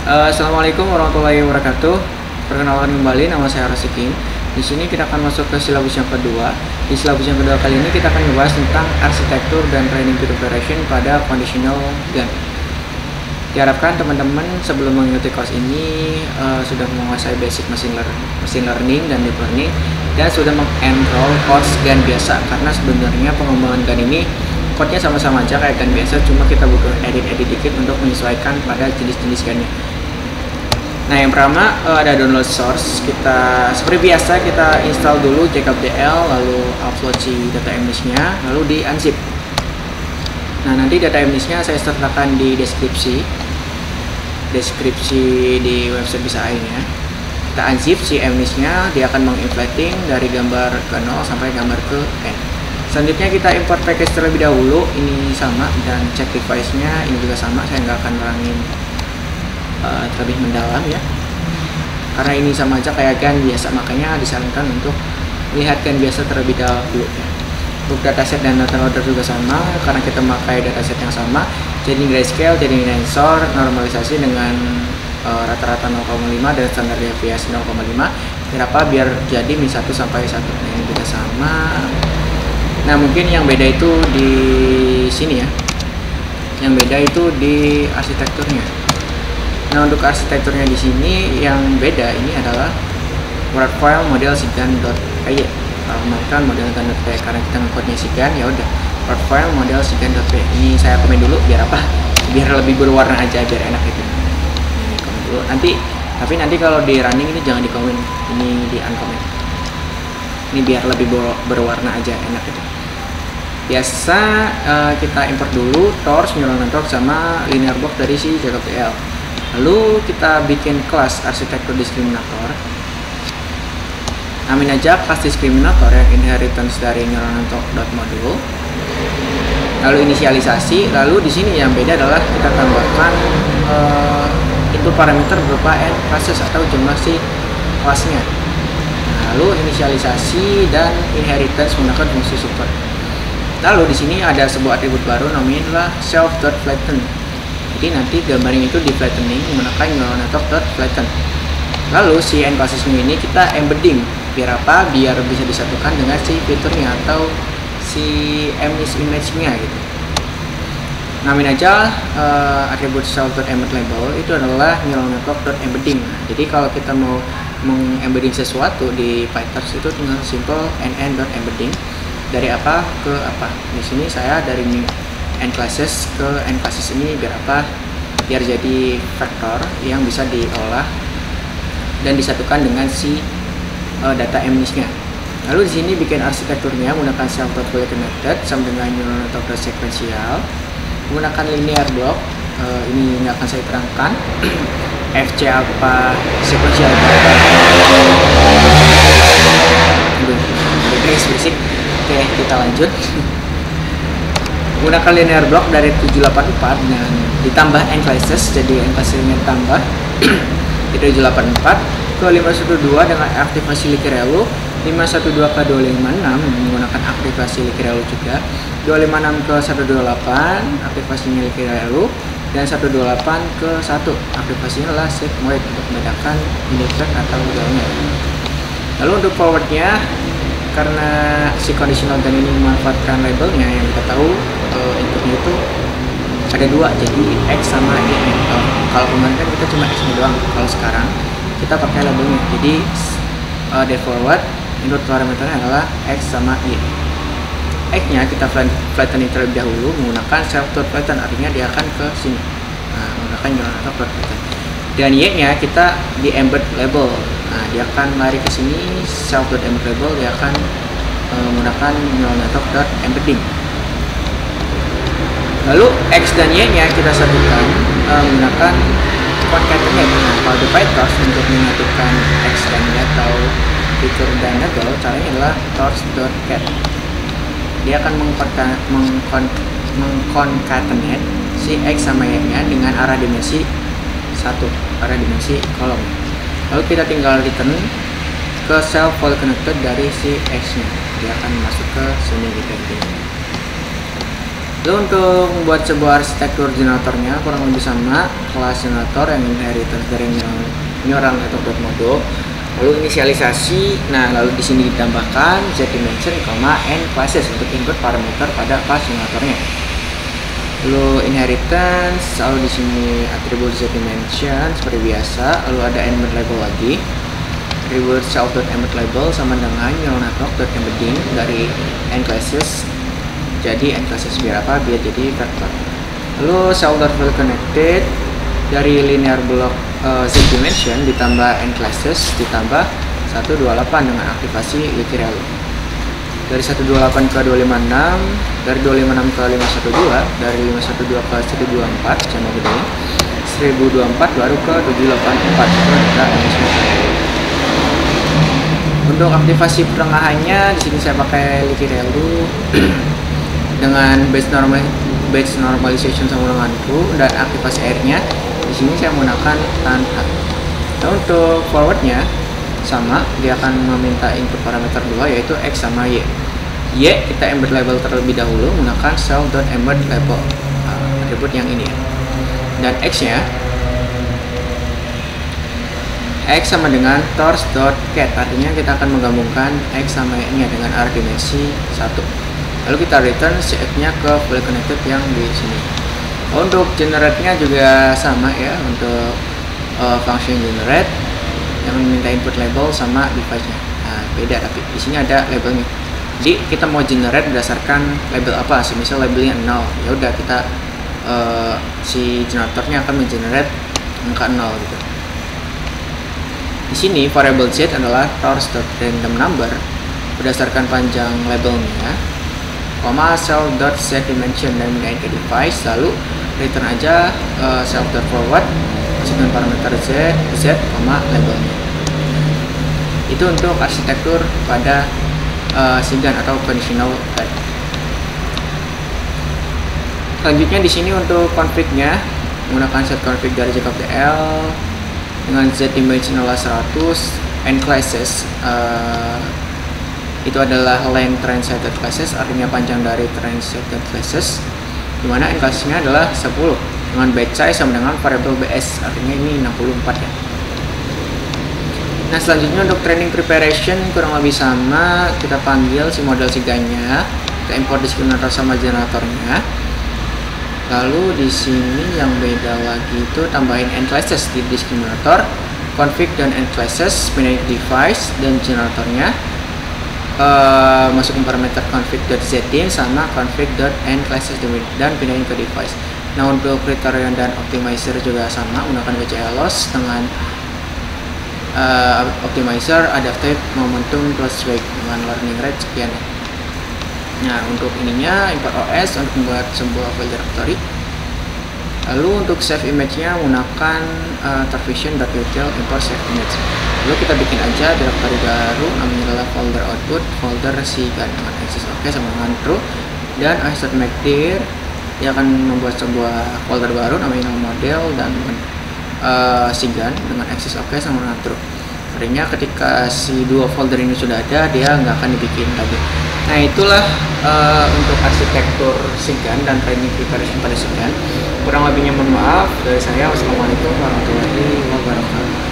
Assalamualaikum warahmatullahi wabarakatuh. Perkenalkan kembali, nama saya Rasikin. Di sini kita akan masuk ke silabus yang kedua. Di silabus yang kedua kali ini kita akan membahas tentang arsitektur dan training to operation pada conditional gun. Diharapkan teman-teman sebelum mengikuti course ini sudah menguasai basic machine learning dan deep learning dan sudah mengenroll course gun biasa, karena sebenarnya pengembangan gun ini code-nya sama-sama aja kayak gun biasa, cuma kita butuh edit-edit dikit untuk menyesuaikan pada jenis-jenis gunnya. Nah, yang pertama ada download source. Kita seperti biasa kita install dulu jkbdl, lalu upload si data image-nya, lalu di unzip. Nah, nanti data image-nya saya sertakan di deskripsi di website Bisa AI-nya. Kita unzip si image-nya, dia akan menginflating dari gambar ke 0 sampai gambar ke n. Selanjutnya kita import package terlebih dahulu, ini sama, dan cek device-nya ini juga sama. Saya nggak akan nerangin terlebih mendalam ya, karena ini sama aja kayak gun biasa, makanya disarankan untuk lihat gun biasa terlebih dahulu ya. Untuk dataset dan data loader juga sama, karena kita memakai dataset yang sama. Jadi grayscale, jadi sensor, normalisasi dengan rata-rata 0,5 dan standar deviasi 0,5. Berapa biar jadi min 1 sampai 1. Nah, ini juga sama. Nah, mungkin yang beda itu di sini ya. Yang beda itu di arsitekturnya. Nah, untuk arsitekturnya di sini yang beda ini adalah word file model sigan.py. Kalau kemarin model sigan.py, karena kita nge-code-nya sigan, ya udah word file model sigan.py. Ini saya komen dulu biar apa? Biar lebih berwarna aja, biar enak gitu. Ini komen dulu. Tapi nanti kalau di running ini jangan di komen, ini di uncomment. Ini biar lebih berwarna aja, enak gitu. Biasa kita import dulu torch, neural network, sama linear block dari si jkbdl. Lalu kita bikin kelas arsitektur diskriminator. Namain aja kelas diskriminator yang inheritance dari neural network.module. Lalu inisialisasi. Lalu di sini yang beda adalah kita tambahkan input parameter berupa n classes atau jumlah si kelasnya. Lalu inisialisasi dan inheritance menggunakan fungsi super. Lalu di sini ada sebuah atribut baru namanya adalah self.flatten. Jadi nanti gambarnya itu di flattening menggunakan neural network.flatten. Lalu si n classes-nya ini kita embedding. Biar apa? Biar bisa disatukan dengan si fiturnya atau si image-nya gitu. Namain aja atribut self.embed label itu adalah neural network.embedding. Jadi kalau kita mau mengembedding sesuatu di PyTorch itu tinggal simple nn.embedding dari apa ke apa. Di sini saya dari n classes ke n classes ini biar apa? Biar jadi vektor yang bisa diolah dan disatukan dengan si data image-nya. Lalu di sini bikin arsitekturnya menggunakan self.fully connected sama dengan neural network sequential, menggunakan linear block. Ini nggak akan saya terangkan. FC apa, sequential apa. Guys, berisik. Oke, kita lanjut. Menggunakan linear block dari 784 dan ditambah n classes, jadi n classes-nya tambah itu 784 ke 512 dengan aktivasi Liquirello, 512 ke 256 menggunakan aktivasi Liquirello juga, 256 ke 128 aktivasinya Liquirello, dan 128 ke 1 aktivasinya adalah sigmoid untuk membedakan unit track atau modelnya. Lalu untuk forwardnya, karena si conditional gun ini memanfaatkan labelnya yang kita tahu inputnya itu ada dua, jadi X sama Y. Kalau kemarin kan kita cuma X nya doang, kalau sekarang kita pakai labelnya. Jadi default forward input parameternya adalah X sama Y. X nya kita flattening terlebih dahulu menggunakan self.flatten, artinya dia akan ke sini, menggunakan neural network.flatten. Dan Y nya kita di embed label. Nah, dia akan lari ke sini, self.embed label, dia akan menggunakan neural network.embedding. Lalu X dan Y nya kita satukan menggunakan concatenate. Nah, kalau di PyTorch untuk menyatukan X dan Y atau fitur dan label, caranya adalah torch.cat. Dia akan mengconcatenate si X sama Y nya dengan arah dimensi 1, arah dimensi kolom. Lalu kita tinggal return ke self fully connected dari si X nya, dia akan masuk ke sini gitu. Lalu untuk membuat sebuah arsitektur generatornya kurang lebih sama kelas generator yang inheritance dari neural network model. Lalu inisialisasi, nah lalu di sini ditambahkan z dimension, n classes untuk input parameter pada kelas generatornya. Lalu inheritance, lalu di sini atribut z dimension seperti biasa. Lalu ada embed label lagi. Atribut self.embed label sama dengan neural network.embedding dari n classes. Jadi n classes biar apa? Biar jadi vector. Lalu self.field connected dari linear block z dimension ditambah n classes ditambah 128 dengan aktivasi liquid relay. Dari 128 ke 256, dari 256 ke 512, dari 512 ke 124 channel gede, 1024 baru ke 784 ke Untuk aktivasi pertengahannya di sini saya pakai liquid relay dengan batch normalization sama dengan true, dan aktivasi airnya di sini saya menggunakan tanpa. Nah, untuk forwardnya sama, dia akan meminta input parameter dua yaitu x sama y. Y kita embed label terlebih dahulu menggunakan self.embed label atribut yang ini ya. Dan x nya x sama dengan torch.get, artinya kita akan menggabungkan x sama y nya dengan array dimensi 1. Lalu kita return si x nya ke fully connected yang di sini. Untuk generate-nya juga sama ya, untuk function generate yang meminta input label sama device-nya. Nah, beda tapi di sini ada labelnya. Jadi kita mau generate berdasarkan label apa? Misal labelnya 0, ya udah kita si generatornya akan mengenerate angka 0 gitu. Di sini variable z adalah torch.random number berdasarkan panjang labelnya, self.setDimension dan pindahin ke device, lalu return aja self.forward dengan parameter z, labelnya. Itu untuk arsitektur pada SIGAN atau conditional type. Selanjutnya di sini untuk config-nya menggunakan set config dari JCOBDL dengan z dimension adalah 100, n classes itu adalah length translated classes, artinya panjang dari translated classes, dimana n classesnya adalah 10 dengan batch size sama dengan variable bs, artinya ini 64 ya. Nah, selanjutnya untuk training preparation kurang lebih sama, kita panggil si model SIGAN-nya, kita import discriminator sama generatornya. Lalu di sini yang beda lagi itu tambahin n classes di discriminator, config dan n classes, pindahin device dan generatornya. Masukin parameter config.zdin sama config.nClasses dan pindahin ke device. Nah, untuk criterion dan optimizer juga sama, menggunakan WCLOS dengan optimizer adaptive momentum plus wake dengan learning rate sekian. Nah, untuk ininya import OS untuk membuat sebuah file directory. Lalu untuk save image-nya menggunakan tarvision.util import save image. Lalu kita bikin aja directory baru, namanya adalah folder output, folder SIGAN dengan access OK sama dengan true, dan asset.make_dir dia akan membuat sebuah folder baru namanya model dan SIGAN dengan access OK sama dengan true. Artinya ketika si dua folder ini sudah ada, dia nggak akan dibikin lagi. Nah, itulah untuk arsitektur SIGAN dan training preparation pada SIGAN. Kurang lebihnya mohon maaf dari saya. Wassalamualaikum warahmatullahi wabarakatuh.